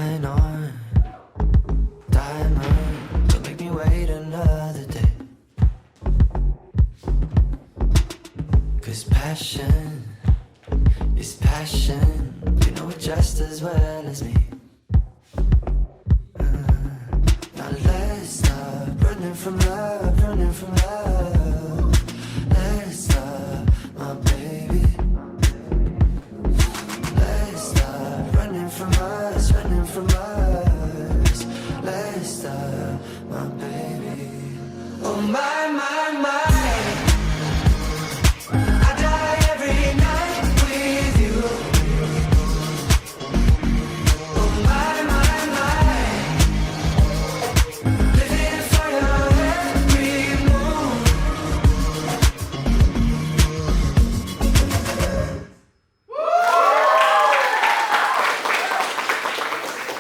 shine on, diamond. Don't make me wait another day. 'Cause passion is passion. You know it just as well as me. Now let's stop running from love, running from love. Let's stop, my baby. Let's stop running from us, running from us. Let's stop, my baby. Oh my.